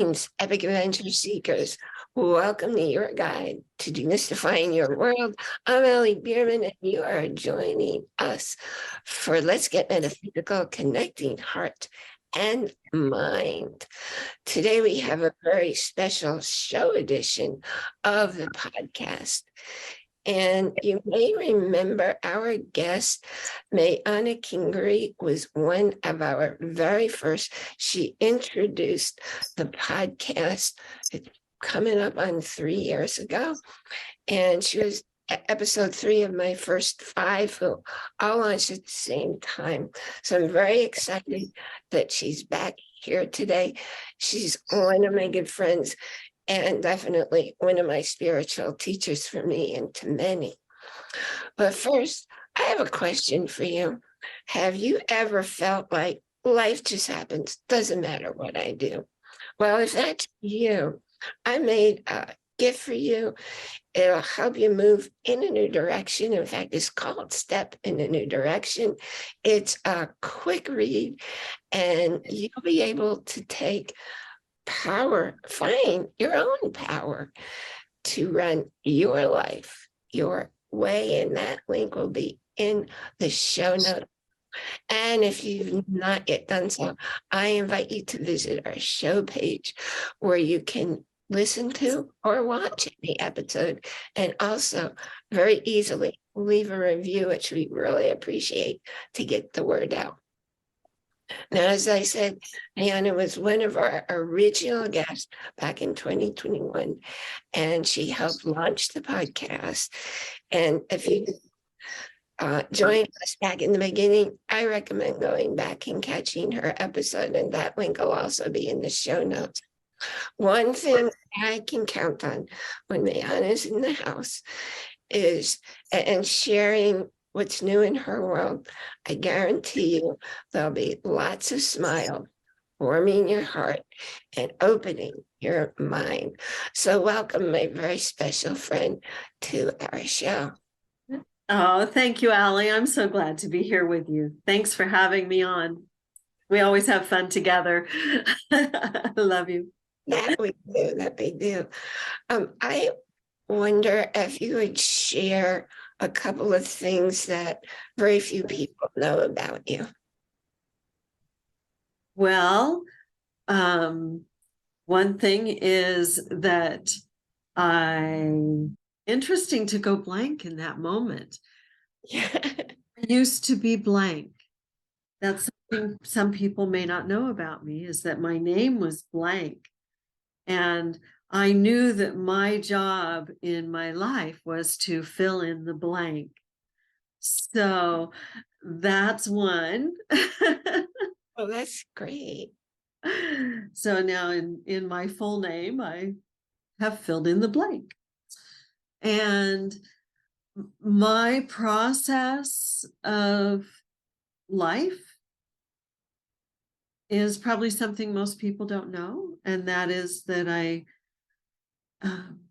Epic adventure seekers, welcome to your guide to demystifying your world. I'm Bierman, and you are joining us for Let's Get Metaphysical, connecting heart and mind. Today we have a very special show edition of the podcast. And you may remember our guest, Mayana Kingery, was one of our very first. She introduced the podcast coming up on 3 years ago. And she was episode 3 of my first 5, who all launched at the same time. So I'm very excited that she's back here today. She's one of my good friends, and definitely one of my spiritual teachers for me and to many. But first, I have a question for you. Have you ever felt like life just happens, doesn't matter what I do? Well, if that's you, I made a gift for you. It'll help you move in a new direction. In fact, it's called Step in a New Direction. It's a quick read, and you'll be able to take find your own power to run your life your way. And that link will be in the show notes. And if you've not yet done so, I invite you to visit our show page where you can listen to or watch the episode, and also very easily leave a review, which we really appreciate to get the word out. Now, as I said, Mayana was one of our original guests back in 2021, and she helped launch the podcast. And if you joined us back in the beginning, I recommend going back and catching her episode, and that link will also be in the show notes. One thing I can count on when Mayana's in the house is, and sharing what's new in her world, I guarantee you there'll be lots of smiles, warming your heart and opening your mind. So welcome, my very special friend, to our show. Oh, thank you, Allie. I'm so glad to be here with you. Thanks for having me on. We always have fun together. I love you. That we do. I wonder if you would share a couple of things that very few people know about you. Well, one thing is that interesting to go blank in that moment. Yeah. I used to be blank. That's something some people may not know about me, is that my name was blank. And I knew that my job in my life was to fill in the blank. So that's one. Oh, that's great. So now in my full name, I have filled in the blank. And my process of life is probably something most people don't know. And that is that I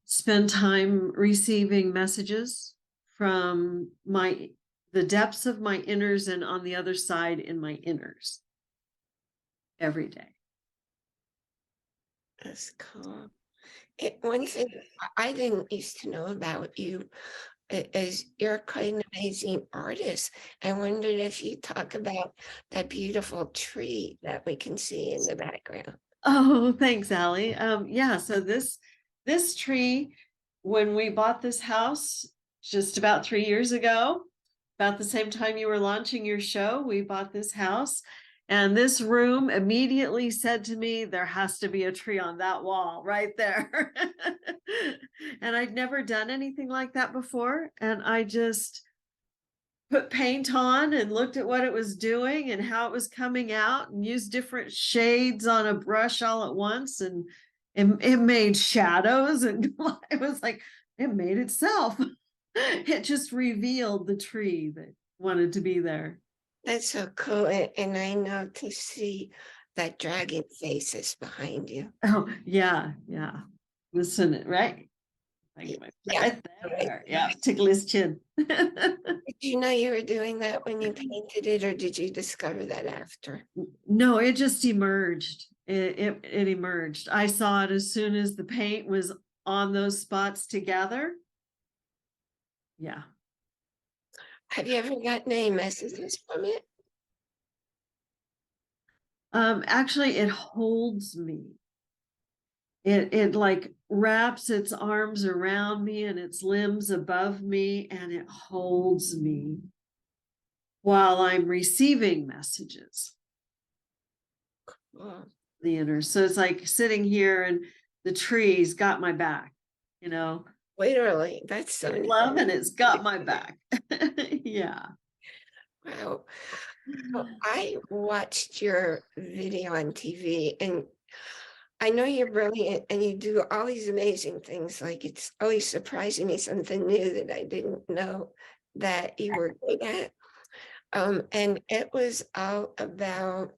spend time receiving messages from the depths of my inners and on the other side in my inners every day. That's cool. One thing I didn't used to know about you is you're quite an amazing artist. I wondered if you talk about that beautiful tree that we can see in the background. Oh, thanks, Allie. Yeah, so this tree, when we bought this house just about 3 years ago, about the same time you were launching your show, we bought this house. And this room immediately said to me, there has to be a tree on that wall right there. And I'd never done anything like that before. And I just put paint on and looked at what it was doing and how it was coming out, and used different shades on a brush all at once. And it made shadows, and it was like, it made itself. It just revealed the tree that wanted to be there. That's so cool. And I know to see that dragon face is behind you. Oh, yeah. Listen, right? Right there. Yeah, tickle his chin. Did you know you were doing that when you painted it, or did you discover that after? No, it just emerged. it emerged. I saw it as soon as the paint was on those spots together. Yeah. Have you ever gotten any messages from it? Actually, it holds me. It like wraps its arms around me and its limbs above me, and it holds me while I'm receiving messages. Oh, The inner. So it's like sitting here and the tree's got my back, literally, that's so neat. love, and it's got my back. Yeah. Wow. Well, I watched your video on TV, and I know you're brilliant and you do all these amazing things. Like, it's always surprising me something new that I didn't know that you were good at. And it was all about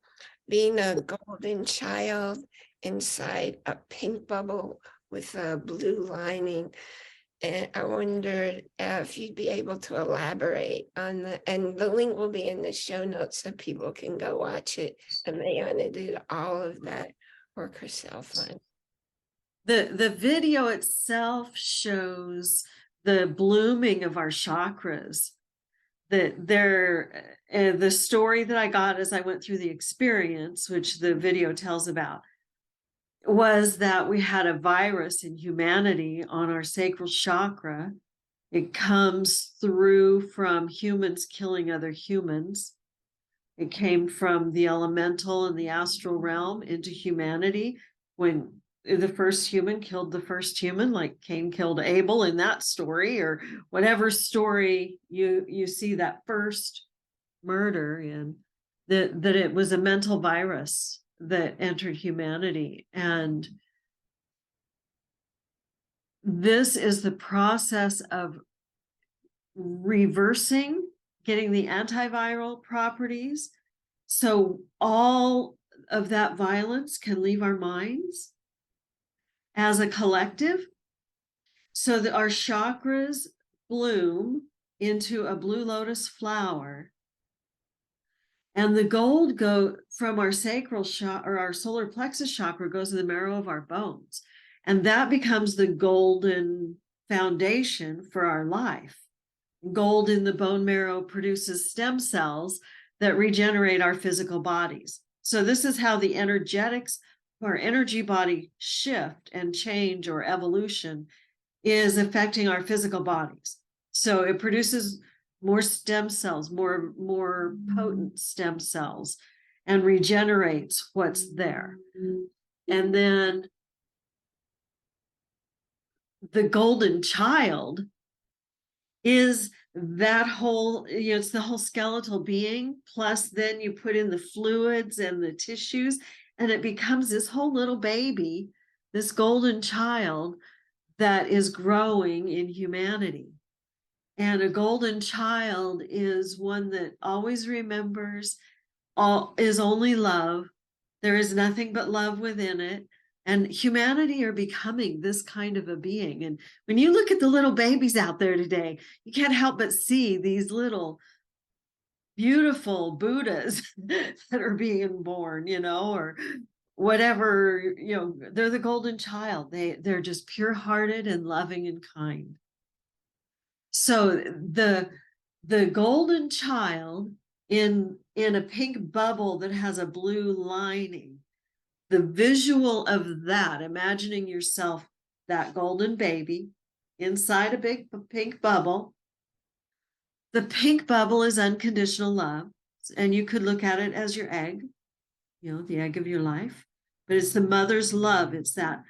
being a golden child inside a pink bubble with a blue lining. And I wondered if you'd be able to elaborate on that. And the link will be in the show notes so people can go watch it. And Mayana did all of that work herself on. The video itself shows the blooming of our chakras. The story that I got as I went through the experience, which the video tells about, was that we had a virus in humanity on our sacral chakra. It comes through from humans killing other humans. It came from the elemental and the astral realm into humanity when the first human killed the first human, like Cain killed Abel in that story, or whatever story you see that first murder in, that it was a mental virus that entered humanity. And this is the process of reversing, getting the antiviral properties, so all of that violence can leave our minds as a collective, so that our chakras bloom into a blue lotus flower, and the gold go from our sacral chakra, or our solar plexus chakra, goes to the marrow of our bones, and that becomes the golden foundation for our life. Gold in the bone marrow produces stem cells that regenerate our physical bodies. So this is how the energetics, our energy body shift and change, or evolution, is affecting our physical bodies. So it produces more stem cells, more potent stem cells, and regenerates what's there. And then the golden child is that whole, it's the whole skeletal being, plus then you put in the fluids and the tissues, and it becomes this whole little baby, this golden child that is growing in humanity. And a golden child is one that always remembers, is only love. There is nothing but love within it. And humanity are becoming this kind of a being. And when you look at the little babies out there today, you can't help but see these little beautiful Buddhas that are being born, or whatever, they're the golden child. They're just pure-hearted and loving and kind. So the golden child in a pink bubble that has a blue lining, the visual of that, imagining yourself that golden baby inside a big pink bubble. The pink bubble is unconditional love, and you could look at it as your egg, the egg of your life, but it's the mother's love. It's that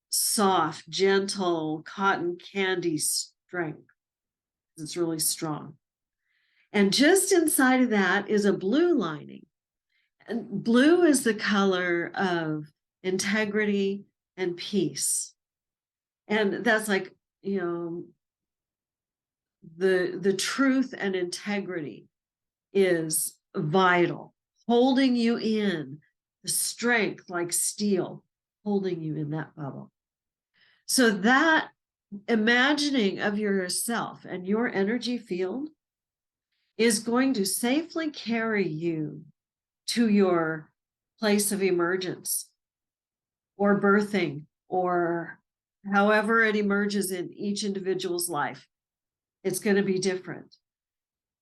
soft, gentle, cotton candy strength. It's really strong. And just inside of that is a blue lining. And blue is the color of integrity and peace. And that's like, the truth and integrity is vital, holding you in, the strength like steel, holding you in that bubble. So that imagining of yourself and your energy field is going to safely carry you to your place of emergence. or birthing, or however it emerges in each individual's life. It's going to be different.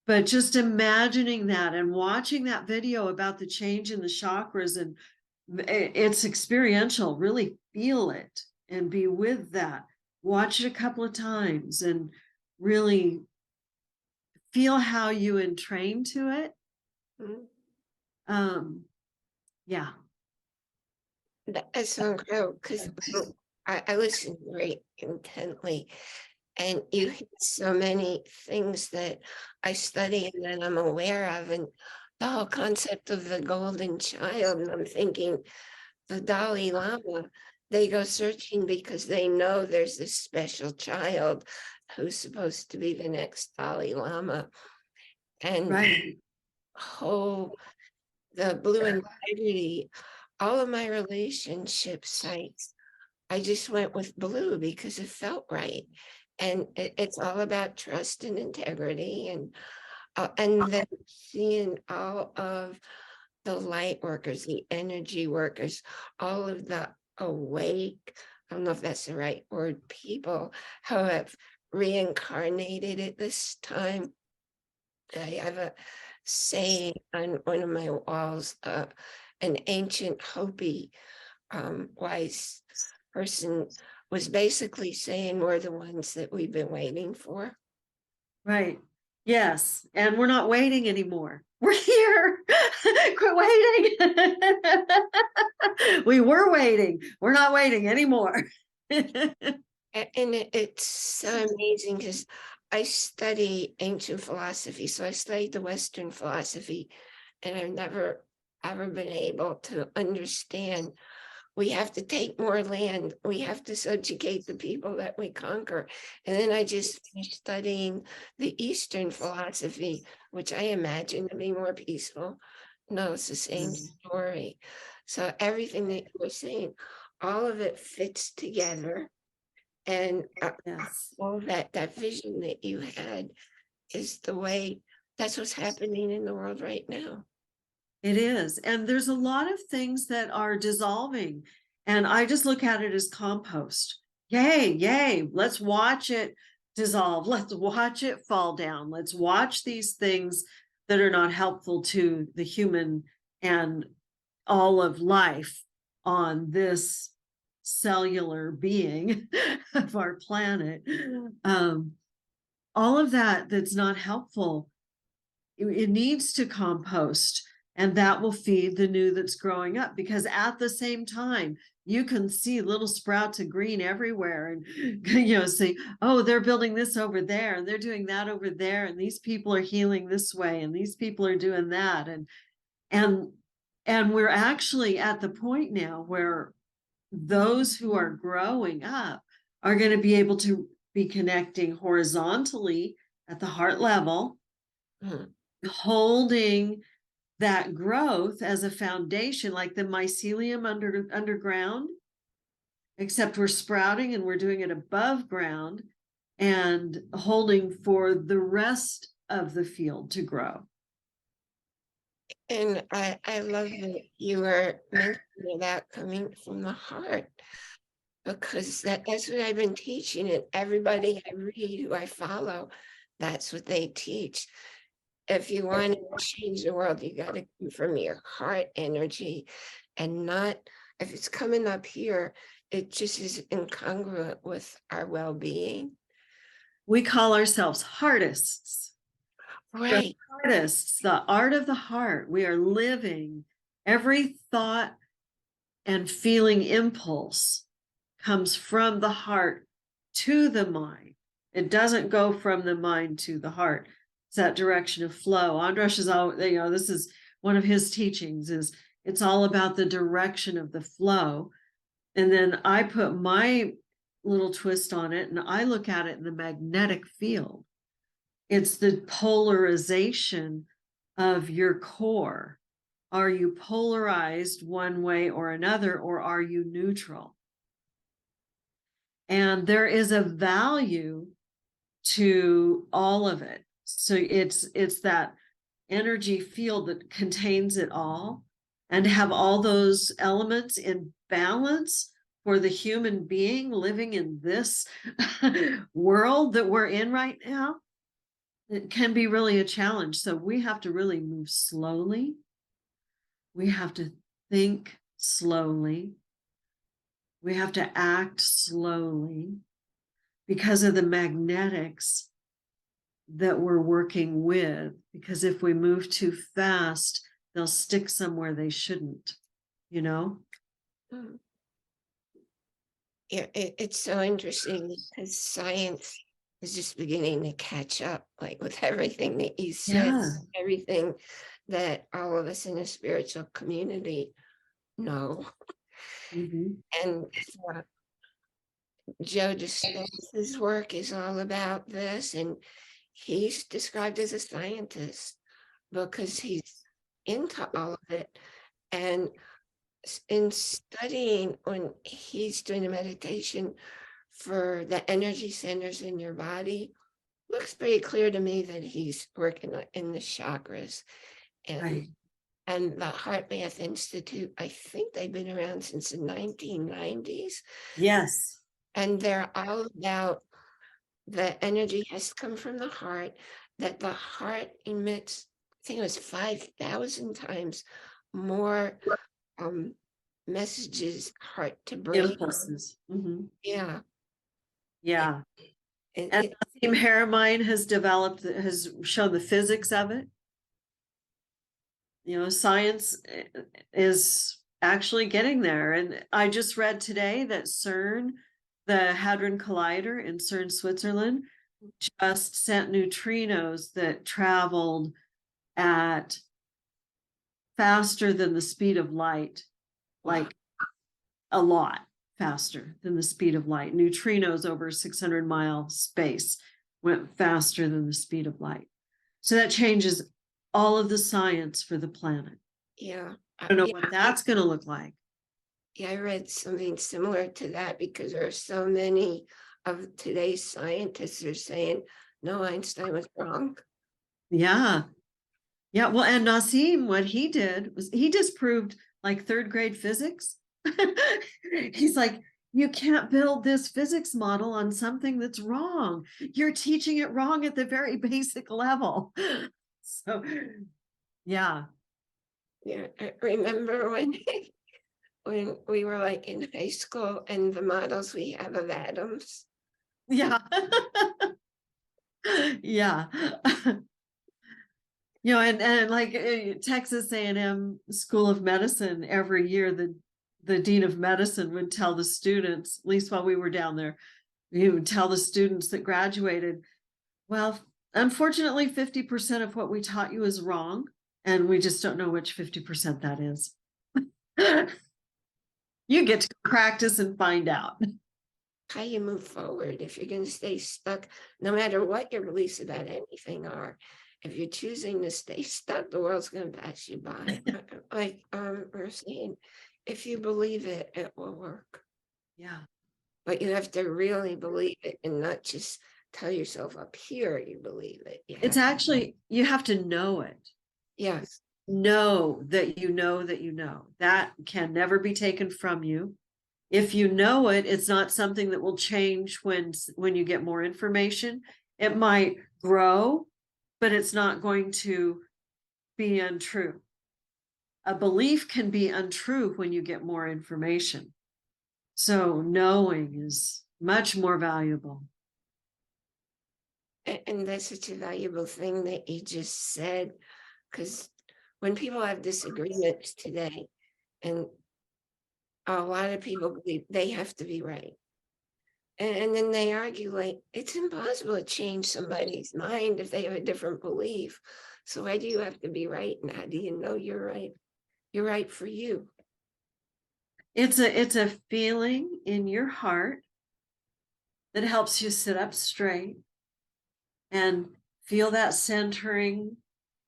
But just imagining that and watching that video about the change in the chakras, and it's experiential, really feel it and be with that. Watch it a couple of times and really feel how you entrain to it. Yeah. That's so incredible because I listened very intently, and you hit so many things that I study and that I'm aware of, and the whole concept of the golden child. And I'm thinking the Dalai Lama, they go searching because they know there's this special child who's supposed to be the next Dalai Lama. And Right. The Blue Integrity, all of my relationship sites, I just went with blue because it felt right. And it's all about trust and integrity, and then seeing all of the light workers, the energy workers, all of the awake, I don't know if that's the right word, people who have reincarnated at this time. I have a saying on one of my walls, an ancient Hopi wise person was basically saying we're the ones that we've been waiting for. Right. Yes. And we're not waiting anymore. We're here. Quit waiting. We were waiting. We're not waiting anymore. And it's so amazing because I study ancient philosophy. So I studied the Western philosophy, and I've never ever been able to understand. We have to take more land. We have to subjugate the people that we conquer. And then I just finished studying the Eastern philosophy, which I imagine to be more peaceful. No, it's the same story. So everything that you were saying, all of it fits together. And Yes. all that vision that you had is the way, that's what's happening in the world right now. It is. And there's a lot of things that are dissolving. And I just look at it as compost. Yay, yay. Let's watch it dissolve. Let's watch it fall down. Let's watch these things that are not helpful to the human and all of life on this cellular being of our planet. All of that's not helpful. It needs to compost, and that will feed the new that's growing up, because at the same time you can see little sprouts of green everywhere, and see, oh, they're building this over there and they're doing that over there, and these people are healing this way and these people are doing that, and we're actually at the point now where those who are growing up are going to be able to be connecting horizontally at the heart level, holding that growth as a foundation, like the mycelium underground, except we're sprouting and we're doing it above ground and holding for the rest of the field to grow. And I love that you were mentioning about coming from the heart, because that's what I've been teaching, and everybody I read, who I follow, that's what they teach. If you want to change the world, you got to come from your heart energy, and not, if it's coming up here, it just is incongruent with our well-being. We call ourselves heartists. Right. Artists, the art of the heart. We are living. Every thought and feeling impulse comes from the heart to the mind. It doesn't go from the mind to the heart. It's that direction of flow. Andras is all, this is one of his teachings, is it's all about the direction of the flow. And then I put my little twist on it, and I look at it in the magnetic field. It's the polarization of your core. Are you polarized one way or another, or are you neutral? And there is a value to all of it. So it's that energy field that contains it all. and to have all those elements in balance for the human being living in this world that we're in right now, it can be really a challenge. So we have to really move slowly. We have to think slowly. We have to act slowly because of the magnetics that we're working with. Because if we move too fast, they'll stick somewhere they shouldn't, you know? Mm. Yeah, it's so interesting because science is just beginning to catch up, like with everything that you said, Yeah. everything that all of us in the spiritual community know. Mhm. And uh, Joe Dispenza's work is all about this, and he's described as a scientist because he's into all of it. And in studying, when he's doing a meditation for the energy centers in your body, looks pretty clear to me that he's working in the chakras. And Right. and the Heart Math Institute, I think they've been around since the 1990s, Yes. and they're all about the energy has to come from the heart, that the heart emits, I think it was 5,000 times more messages heart to brain. Impulses. Mhm. Yeah. Yeah. It, And it, Team Haramind has shown the physics of it. You know, science is actually getting there. And I just read today that CERN, the Hadron Collider in CERN, Switzerland, just sent neutrinos that traveled at faster than the speed of light, like a lot faster than the speed of light. Neutrinos over 600-mile space went faster than the speed of light. So that changes all of the science for the planet. yeah. I don't know Yeah, what that's going to look like. yeah, I read something similar to that because there are so many of today's scientists are saying, no, Einstein was wrong. Yeah. Yeah. Well, and Nassim, what he did was he disproved like third grade physics. He's like, you can't build this physics model on something that's wrong. You're teaching it wrong at the very basic level. So, yeah. Yeah, I remember when when we were like in high school and the models we have of atoms. Yeah. Yeah. You know, and like Texas A&M School of Medicine, every year the dean of medicine would tell the students, at least while we were down there, he would tell the students that graduated, well, unfortunately, 50% of what we taught you is wrong, and we just don't know which 50% that is. You get to practice and find out. How you move forward if you're going to stay stuck, no matter what your beliefs about anything are. If you're choosing to stay stuck, the world's going to pass you by. Like we're saying, if you believe it, it will work. Yeah. But you have to really believe it and not just tell yourself up here you believe it. It's actually, you have to know it. Yes. Know that you know that you know. That can never be taken from you. If you know it, it's not something that will change when you get more information. It might grow, but it's not going to be untrue. A belief can be untrue when you get more information. So knowing is much more valuable. And that's such a valuable thing that you just said, because when people have disagreements today, and a lot of people believe they have to be right. And then they argue like it's impossible to change somebody's mind if they have a different belief. So why do you have to be right? And how do you know you're right? You're right for you. It's a feeling in your heart that helps you sit up straight and feel that centering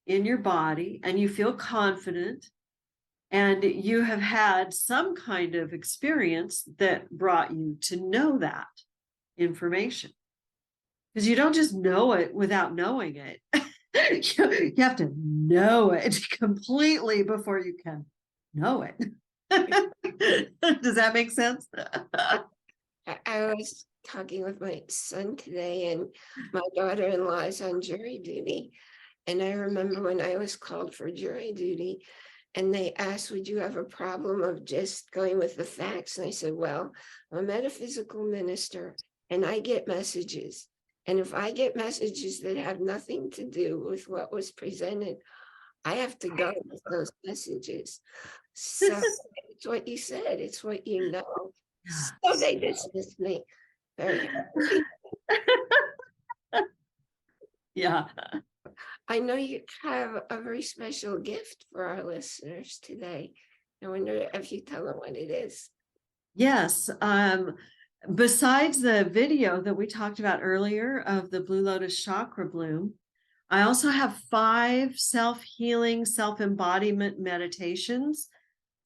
in your body, and you feel confident, and you have had some kind of experience that brought you to know that information, because you don't just know it without knowing it. You have to know it completely before you can know it. Does that make sense? I was talking with my son today, and my daughter-in-law is on jury duty. And I remember when I was called for jury duty, and they asked, would you have a problem of just going with the facts? And I said, well, I'm a metaphysical minister, and I get messages. And if I get messages that have nothing to do with what was presented, I have to go with those messages. So it's what you said, it's what you know. So they dismissed me. Very happy. Yeah. I know you have a very special gift for our listeners today. I wonder if you tell them what it is. Yes. Besides the video that we talked about earlier of the Blue Lotus Chakra Bloom, I also have 5 self-healing, self-embodiment meditations.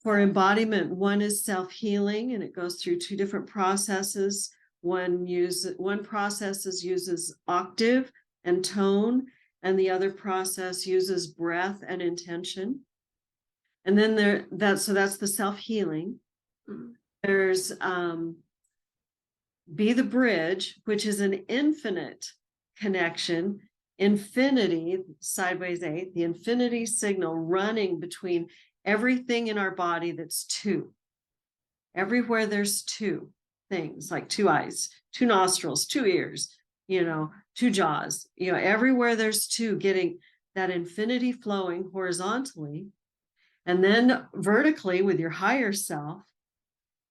For embodiment, one is self-healing, and it goes through 2 different processes. One process uses octave and tone, and the other process uses breath and intention. And then that's the self-healing. Mm. There's Be the Bridge, which is an infinite connection, infinity, sideways 8, the infinity signal running between everything in our body that's 2. Everywhere there's 2 things, like 2 eyes, 2 nostrils, 2 ears, 2 jaws, everywhere there's 2, getting that infinity flowing horizontally, and then vertically with your higher self,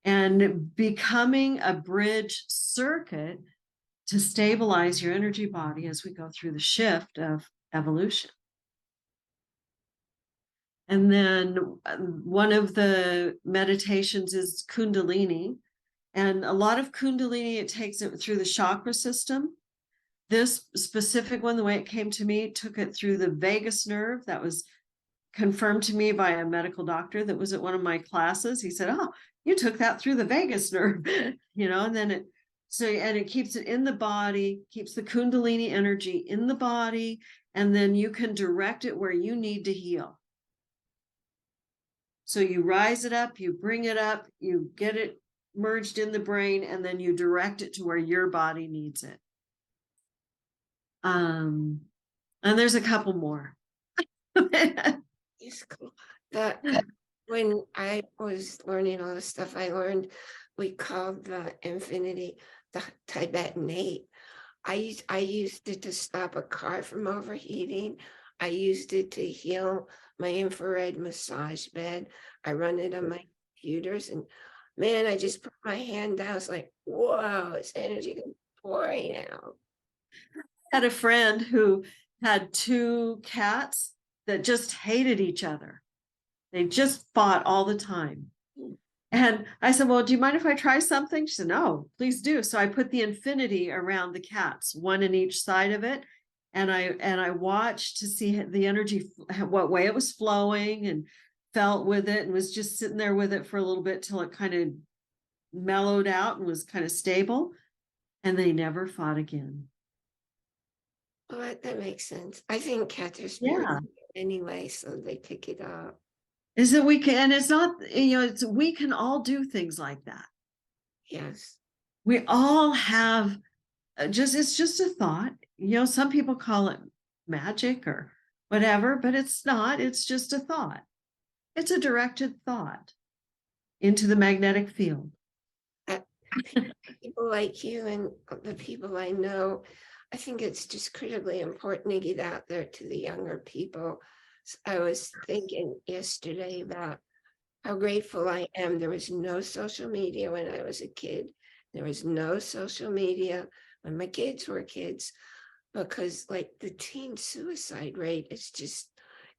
and becoming a bridge circuit to stabilize your energy body as we go through the shift of evolution. And then one of the meditations is Kundalini. And a lot of Kundalini, it takes it through the chakra system. This specific one, the way it came to me, took it through the vagus nerve. That was confirmed to me by a medical doctor that was at one of my classes. He said, oh, you took that through the vagus nerve, and then it keeps it in the body, keeps the Kundalini energy in the body, and then you can direct it where you need to heal. So you rise it up, you bring it up, you get it merged in the brain, and then you direct it to where your body needs it. And there's a couple more. It's cool. When I was learning all this stuff, I learned we called the infinity the Tibetan 8. I used it to stop a car from overheating. I used it to heal my infrared massage bed. I run it on my computers, and man, I just put my hand down. I was like, whoa, this energy is pouring out. I had a friend who had 2 cats that just hated each other. They just fought all the time. And I said, well, do you mind if I try something? She said, no, please do. So I put the infinity around the cats, one in each side of it. And I watched to see the energy, what way it was flowing, and felt with it, and was just sitting there with it for a little bit till it kind of mellowed out and was kind of stable. And they never fought again. Well, that makes sense. I think cats are spiritual anyway, so they pick it up. Is that we can, and it's not, we can all do things like that. Yes. We all have it's just a thought. Some people call it magic or whatever, but it's not. It's just a thought. It's a directed thought into the magnetic field. People like you and the people I know, I think it's just critically important to get out there to the younger people. I was thinking yesterday about how grateful I am. There was no social media when I was a kid. There was no social media when my kids were kids, because like the teen suicide rate is just,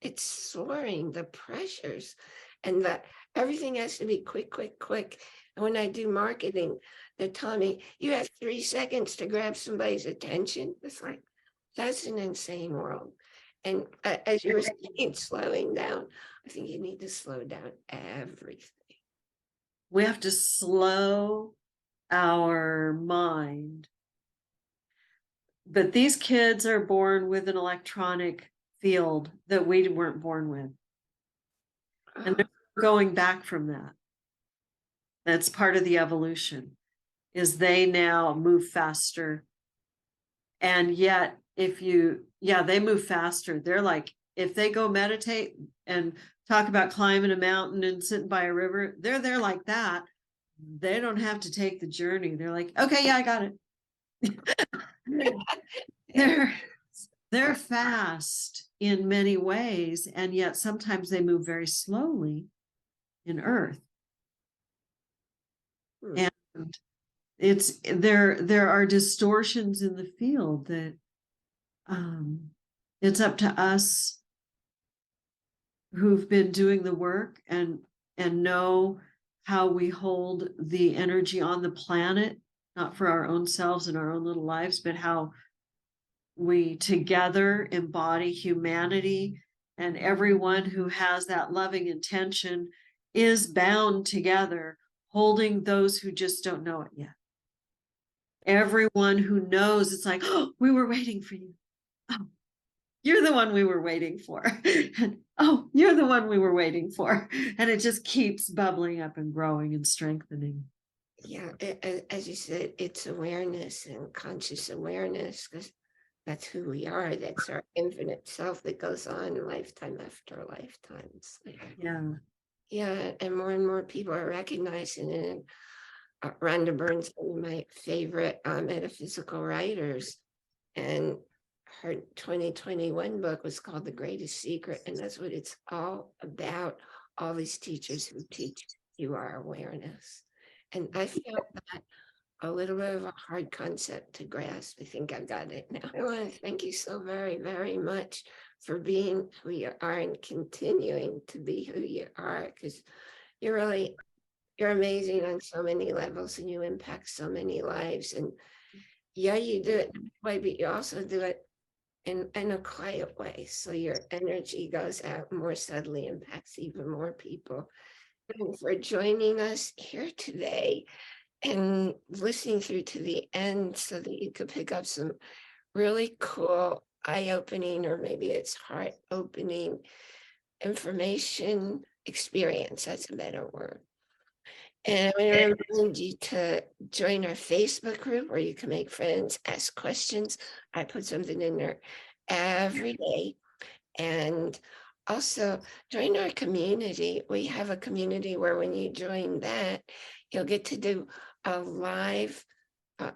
it's soaring, the pressures, and that everything has to be quick, quick, quick. And when I do marketing, they're telling me you have 3 seconds to grab somebody's attention. It's like, that's an insane world. And as you were saying, slowing down, I think you need to slow down everything. We have to slow our mind. But these kids are born with an electronic field that we weren't born with. And going back from that. That's part of the evolution, is they now move faster. And yet, they move faster. They're like, if they go meditate and talk about climbing a mountain and sitting by a river, they're there like that. They don't have to take the journey. They're like, okay, yeah, I got it. They're fast in many ways, and yet sometimes they move very slowly in Earth. And there are distortions in the field that it's up to us who've been doing the work and know how we hold the energy on the planet, not for our own selves and our own little lives, but how we together embody humanity, and everyone who has that loving intention is bound together, holding those who just don't know it yet. Everyone who knows, it's like, oh, we were waiting for you. Oh, you're the one we were waiting for. And, oh, you're the one we were waiting for. And it just keeps bubbling up and growing and strengthening. Yeah, as you said, it's awareness and conscious awareness, because that's who we are. That's our infinite self that goes on lifetime after lifetime. Yeah, and more people are recognizing it. Rhonda Burns, one of my favorite metaphysical writers, and her 2021 book was called The Greatest Secret, and that's what it's all about. All these teachers who teach you our awareness. And I feel that a little bit of a hard concept to grasp. I think I've got it now. I want to thank you so very, very much for being who you are and continuing to be who you are, because you're amazing on so many levels, and you impact so many lives. And yeah, you do it in a way, but you also do it in a quiet way. So your energy goes out more subtly, impacts even more people. And for joining us here today and listening through to the end so that you could pick up some really cool, eye-opening, or maybe it's heart-opening information experience. That's a better word. And I want to remind you to join our Facebook group where you can make friends, ask questions. I put something in there every day. And also join our community. We have a community where when you join that, you'll get to do a live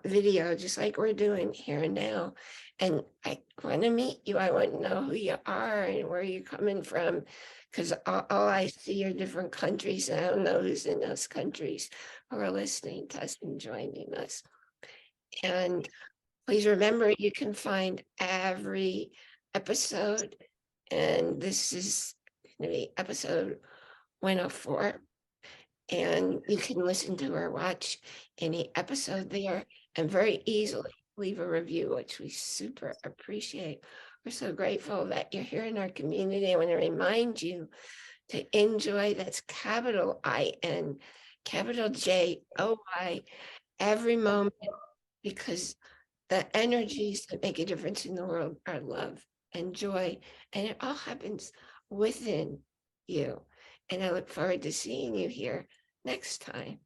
video, just like we're doing here and now. And I want to meet you. I want to know who you are and where you're coming from, because all I see are different countries, and I don't know who's in those countries who are listening to us and joining us. And please remember, you can find every episode, and this is going to be episode 104. And you can listen to or watch any episode there, and very easily leave a review, which we super appreciate. We're so grateful that you're here in our community. I want to remind you to enjoy, that's capital I-N, capital J-O-Y, every moment, because the energies that make a difference in the world are love and joy, and it all happens within you. And I look forward to seeing you here next time.